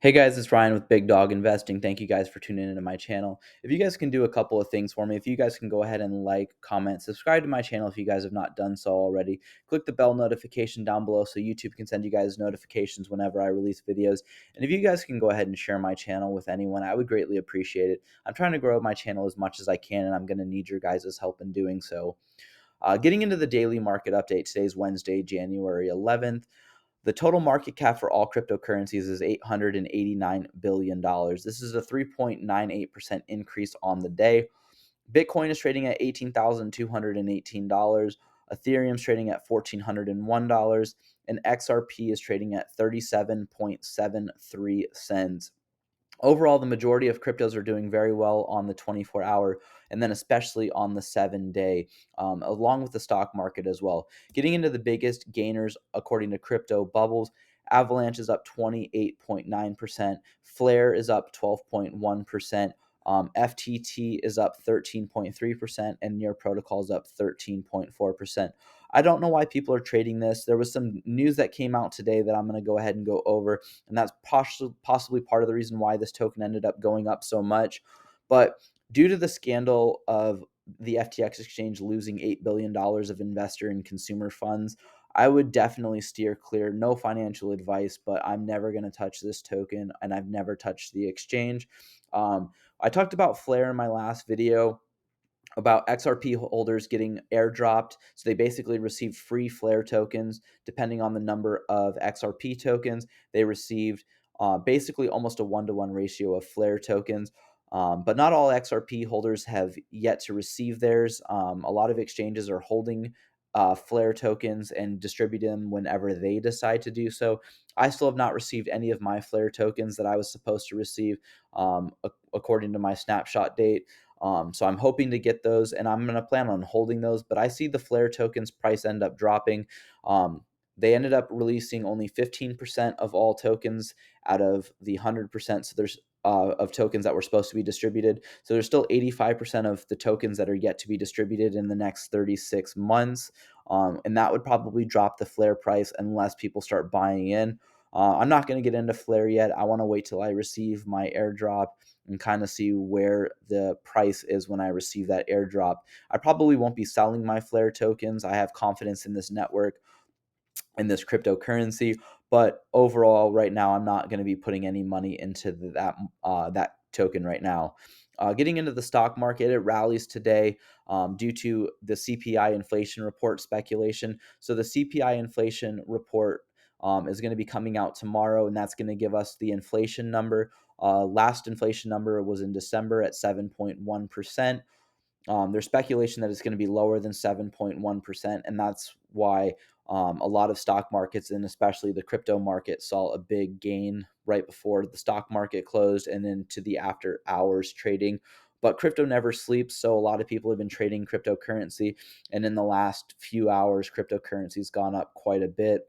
Hey guys, it's Ryan with Big Dog Investing. Thank you guys for tuning into my channel. If you guys can do a couple of things for me, if you guys can go ahead and like, comment, subscribe to my channel if you guys have not done so already. Click the bell notification down below so YouTube can send you guys notifications whenever I release videos. And if you guys can go ahead and share my channel with anyone, I would greatly appreciate it. I'm trying to grow my channel as much as I can, and I'm going to need your guys' help in doing so. Getting into the daily market update, today's Wednesday, January 11th. The total market cap for all cryptocurrencies is $889 billion. This is a 3.98% increase on the day. Bitcoin is trading at $18,218. Ethereum is trading at $1,401. And XRP is trading at 37.73 cents. Overall, the majority of cryptos are doing very well on the 24-hour and then especially on the 7-day, along with the stock market as well. Getting into the biggest gainers according to Crypto Bubbles, Avalanche is up 28.9%, Flare is up 12.1%, FTT is up 13.3%, and Near Protocol is up 13.4%. I don't know why people are trading this. There was some news that came out today that I'm going to go ahead and go over, and that's possibly part of the reason why this token ended up going up so much. But due to the scandal of the FTX exchange losing $8 billion of investor and consumer funds, I would definitely steer clear. No financial advice, but I'm never going to touch this token, and I've never touched the exchange. I talked about Flare in my last video about XRP holders getting airdropped. So they basically received free Flare tokens. Depending on the number of XRP tokens, they received basically almost a 1-to-1 ratio of Flare tokens. But not all XRP holders have yet to receive theirs. A lot of exchanges are holding Flare tokens and distribute them whenever they decide to do so. I still have not received any of my Flare tokens that I was supposed to receive according to my snapshot date. So I'm hoping to get those, and I'm going to plan on holding those. But I see the Flare tokens price end up dropping. They ended up releasing only 15% of all tokens out of the 100%. So there's of tokens that were supposed to be distributed. So there's still 85% of the tokens that are yet to be distributed in the next 36 months. And that would probably drop the Flare price unless people start buying in. I'm not going to get into Flare yet. I want to wait till I receive my airdrop and kind of see where the price is when I receive that airdrop. I probably won't be selling my Flare tokens. I have confidence in this network and this cryptocurrency, but overall, right now, I'm not going to be putting any money into that token right now. Getting into the stock market, it rallies today due to the CPI inflation report speculation. So the CPI inflation report is going to be coming out tomorrow, and that's going to give us the inflation number. Last inflation number was in December at 7.1%. There's speculation that it's going to be lower than 7.1%, and that's why a lot of stock markets and especially the crypto market saw a big gain right before the stock market closed and then to the after hours trading. But crypto never sleeps, so a lot of people have been trading cryptocurrency, and in the last few hours, cryptocurrency's gone up quite a bit.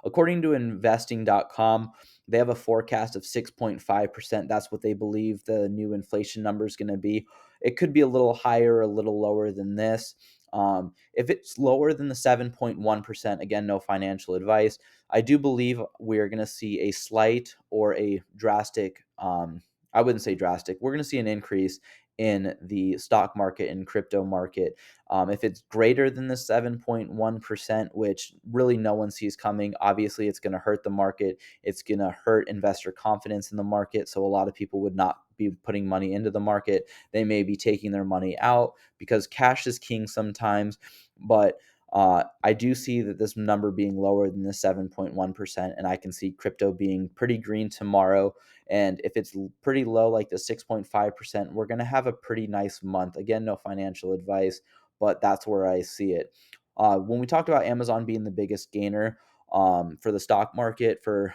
According to investing.com, they have a forecast of 6.5%. That's what they believe the new inflation number is going to be. It could be a little higher, a little lower than this. If it's lower than the 7.1%, again, no financial advice, I do believe we're going to see a slight or a drastic, I wouldn't say drastic, we're going to see an increase in the stock market and crypto market. If it's greater than the 7.1%, which really no one sees coming, obviously it's going to hurt the market. It's going to hurt investor confidence in the market. So a lot of people would not be putting money into the market. They may be taking their money out because cash is king sometimes. But I do see that this number being lower than the 7.1%, and I can see crypto being pretty green tomorrow. And if it's pretty low, like the 6.5%, we're going to have a pretty nice month. Again, no financial advice, but that's where I see it. When we talked about Amazon being the biggest gainer for the stock market, for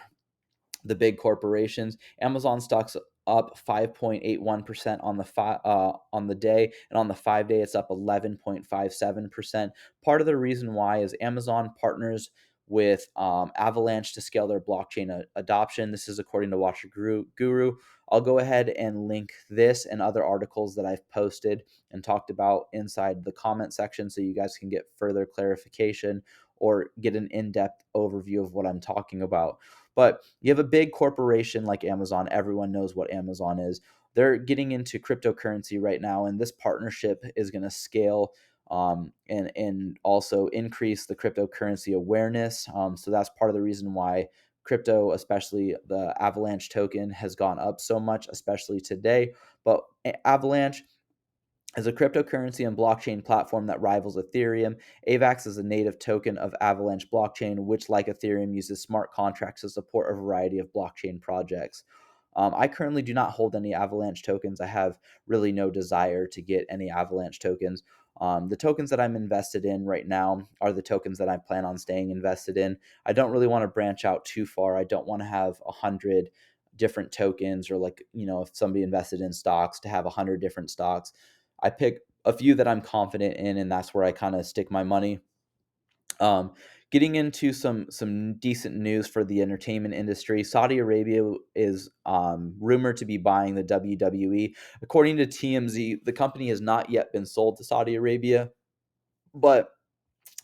the big corporations, Amazon stocks up 5.81% on the day, and on the 5 day it's up 11.57%. Part of the reason why is Amazon partners with Avalanche to scale their blockchain adoption. This is according to Watcher Guru. I'll go ahead and link this and other articles that I've posted and talked about inside the comment section so you guys can get further clarification or get an in-depth overview of what I'm talking about. But you have a big corporation like Amazon. Everyone knows what Amazon is. They're getting into cryptocurrency right now, and this partnership is going to scale and also increase the cryptocurrency awareness. So that's part of the reason why crypto, especially the Avalanche token, has gone up so much, especially today. But Avalanche is a cryptocurrency and blockchain platform that rivals Ethereum. AVAX is a native token of Avalanche blockchain, which, like Ethereum, uses smart contracts to support a variety of blockchain projects. I currently do not hold any Avalanche tokens. I have really no desire to get any Avalanche tokens. The tokens that I'm invested in right now are the tokens that I plan on staying invested in. I don't really want to branch out too far. I don't want to have 100 different tokens, or, like, if somebody invested in stocks, to have 100 different stocks. I pick a few that I'm confident in, and that's where I kind of stick my money. Um, Getting into some decent news for the entertainment industry, Saudi Arabia is rumored to be buying the WWE. According to TMZ, the company has not yet been sold to Saudi Arabia, but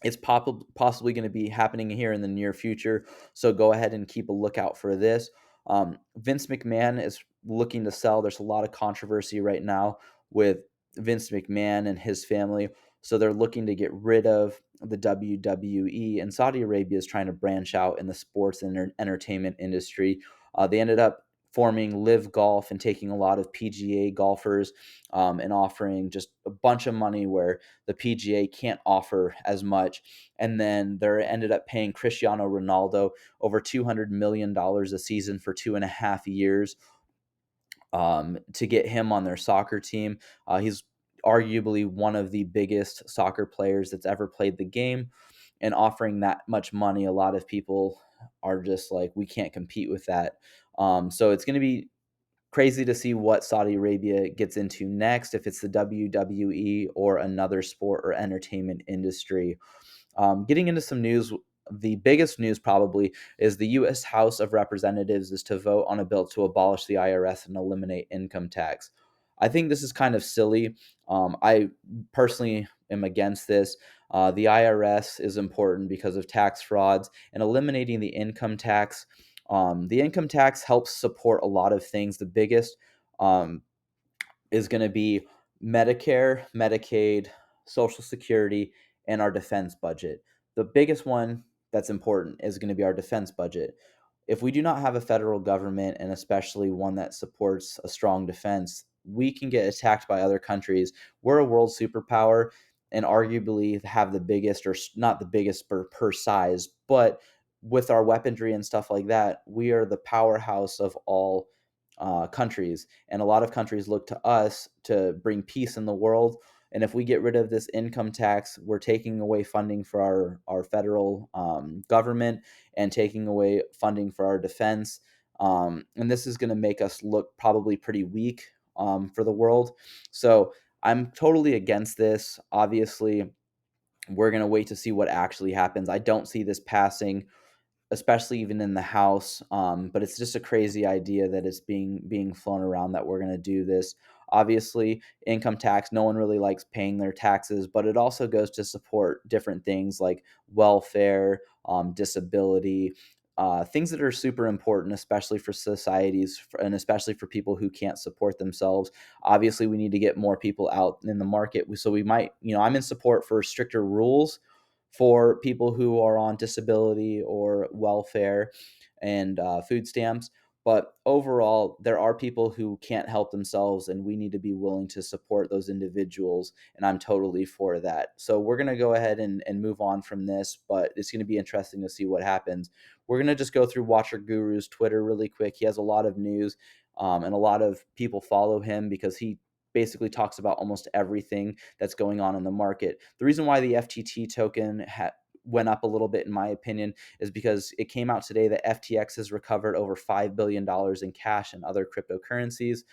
it's possibly going to be happening here in the near future. So go ahead and keep a lookout for this. Vince McMahon is looking to sell. There's a lot of controversy right now with Vince McMahon and his family. So they're looking to get rid of the WWE, and Saudi Arabia is trying to branch out in the sports and entertainment industry. They ended up forming Live Golf and taking a lot of PGA golfers and offering just a bunch of money where the PGA can't offer as much. And then they ended up paying Cristiano Ronaldo over $200 million a season for 2.5 years to get him on their soccer team. He's arguably one of the biggest soccer players that's ever played the game. And offering that much money, a lot of people are just like, we can't compete with that. So it's going to be crazy to see what Saudi Arabia gets into next, if it's the WWE or another sport or entertainment industry. Getting into some news, the biggest news probably is the U.S. House of Representatives is to vote on a bill to abolish the IRS and eliminate income tax. I think this is kind of silly. I personally am against this. The IRS is important because of tax frauds, and eliminating the income tax. The income tax helps support a lot of things. The biggest um, is going to be Medicare, Medicaid, Social Security, and our defense budget. The biggest one that's important is going to be our defense budget. If we do not have a federal government, and especially one that supports a strong defense, we can get attacked by other countries. We're a world superpower and arguably have the biggest, or not the biggest per size, but with our weaponry and stuff like that, we are the powerhouse of all countries. And a lot of countries look to us to bring peace in the world. And if we get rid of this income tax, we're taking away funding for our federal government and taking away funding for our defense. And this is going to make us look probably pretty weak for the world. So I'm totally against this. Obviously, we're going to wait to see what actually happens. I don't see this passing, especially even in the house. But it's just a crazy idea that it's being flown around that we're going to do this. Obviously, income tax, no one really likes paying their taxes, but it also goes to support different things like welfare, disability, things that are super important, especially for societies and especially for people who can't support themselves. Obviously, we need to get more people out in the market. So we might, I'm in support for stricter rules for people who are on disability or welfare and food stamps. But overall, there are people who can't help themselves, and we need to be willing to support those individuals. And I'm totally for that. So we're going to go ahead and move on from this, but it's going to be interesting to see what happens. We're going to just go through Watcher Guru's Twitter really quick. He has a lot of news, and a lot of people follow him because he basically talks about almost everything that's going on in the market. The reason why the FTT token went up a little bit, in my opinion, is because it came out today that FTX has recovered over $5 billion in cash and other cryptocurrencies,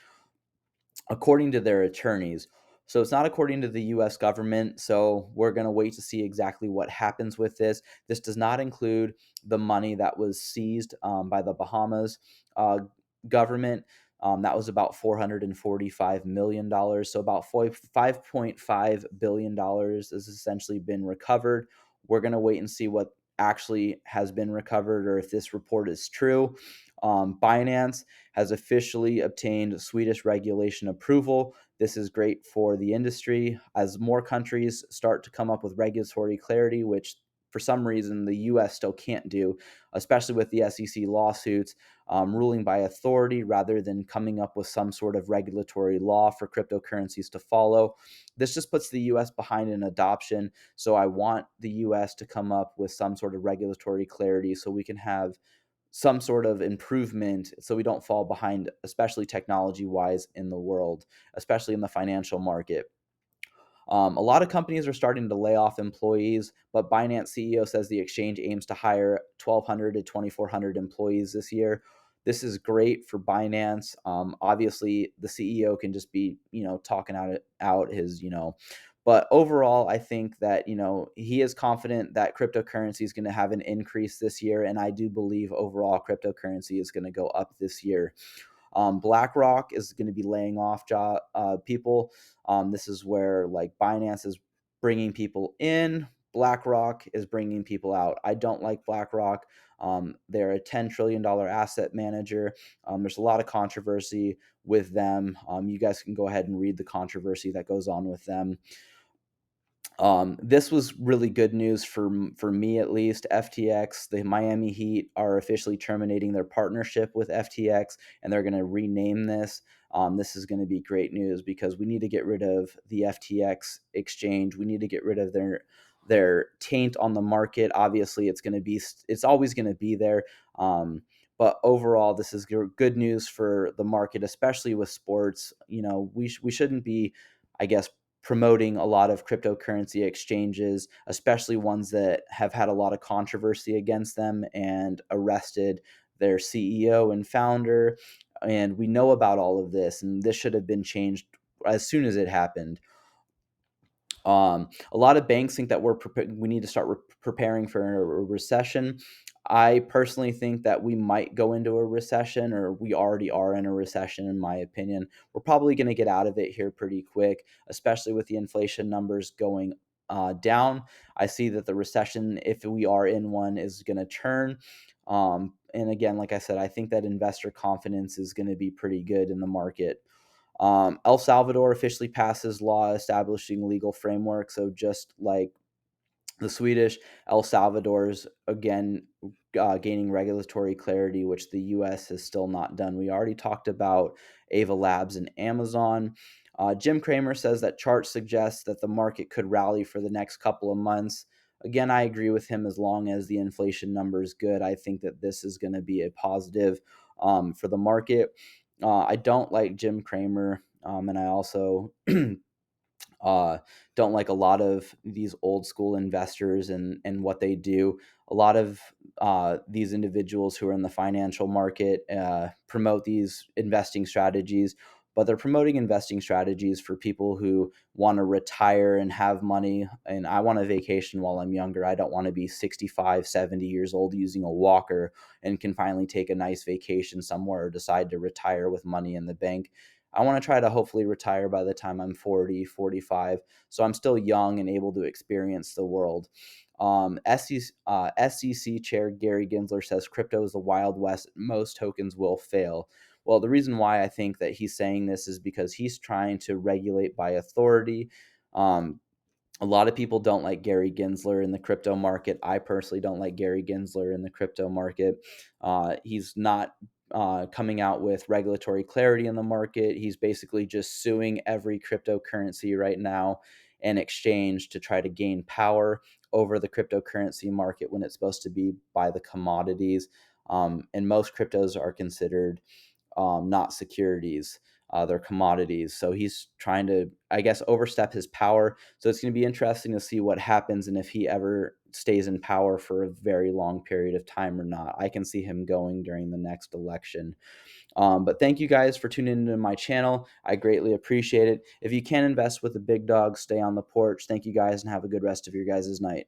according to their attorneys. So it's not according to the US government. So we're going to wait to see exactly what happens with this. This does not include the money that was seized by the Bahamas government. That was about $445 million. So about $5.5 billion has essentially been recovered. We're going to wait and see what actually has been recovered or if this report is true. Binance has officially obtained Swedish regulation approval. This is great for the industry as more countries start to come up with regulatory clarity, which for some reason the US still can't do, especially with the SEC lawsuits, ruling by authority rather than coming up with some sort of regulatory law for cryptocurrencies to follow. This just puts the US behind in adoption. So I want the US to come up with some sort of regulatory clarity so we can have some sort of improvement so we don't fall behind, especially technology wise in the world, especially in the financial market. A lot of companies are starting to lay off employees, but Binance CEO says the exchange aims to hire 1,200 to 2,400 employees this year. This is great for Binance. Obviously, the CEO can just be, talking out his, but overall, I think that, he is confident that cryptocurrency is going to have an increase this year. And I do believe overall cryptocurrency is going to go up this year. BlackRock is going to be laying off people. This is where like Binance is bringing people in. BlackRock is bringing people out. I don't like BlackRock. They're a $10 trillion asset manager. There's a lot of controversy with them. You guys can go ahead and read the controversy that goes on with them. This was really good news for me at least. FTX, the Miami Heat, are officially terminating their partnership with FTX, and they're going to rename this. This is going to be great news because we need to get rid of the FTX exchange. We need to get rid of their taint on the market. Obviously, it's always going to be there. But overall, this is good news for the market, especially with sports. We shouldn't be, I guess, promoting a lot of cryptocurrency exchanges, especially ones that have had a lot of controversy against them and arrested their CEO and founder. And we know about all of this, and this should have been changed as soon as it happened. A lot of banks think that we need to start preparing for a recession. I personally think that we might go into a recession, or we already are in a recession, in my opinion. We're probably going to get out of it here pretty quick, especially with the inflation numbers going down. I see that the recession, if we are in one, is going to turn. And again, like I said, I think that investor confidence is going to be pretty good in the market. El Salvador officially passes law establishing legal framework. So just like the Swedish, El Salvador's again gaining regulatory clarity, which the U.S. has still not done. We already talked about Ava Labs and Amazon. Jim Cramer says that charts suggest that the market could rally for the next couple of months. Again, I agree with him as long as the inflation number is good. I think that this is going to be a positive for the market. I don't like Jim Cramer, and I also uh, don't like a lot of these old school investors and what they do. A lot of these individuals who are in the financial market promote these investing strategies, but they're promoting investing strategies for people who want to retire and have money. And I want a vacation while I'm younger. I don't want to be 65, 70 years old using a walker and can finally take a nice vacation somewhere or decide to retire with money in the bank. I want to try to hopefully retire by the time I'm 40, 45. So I'm still young and able to experience the world. SEC Chair Gary Gensler says crypto is the Wild West. Most tokens will fail. Well, the reason why I think that he's saying this is because he's trying to regulate by authority. A lot of people don't like Gary Gensler in the crypto market. I personally don't like Gary Gensler in the crypto market. He's not coming out with regulatory clarity in the market. He's basically just suing every cryptocurrency right now in exchange to try to gain power over the cryptocurrency market when it's supposed to be by the commodities. And most cryptos are considered not securities. They're commodities. So he's trying to, I guess, overstep his power. So it's going to be interesting to see what happens and if he ever stays in power for a very long period of time or not. I can see him going during the next election. But thank you guys for tuning into my channel. I greatly appreciate it. If you can invest with the big dogs, stay on the porch. Thank you guys and have a good rest of your guys' night.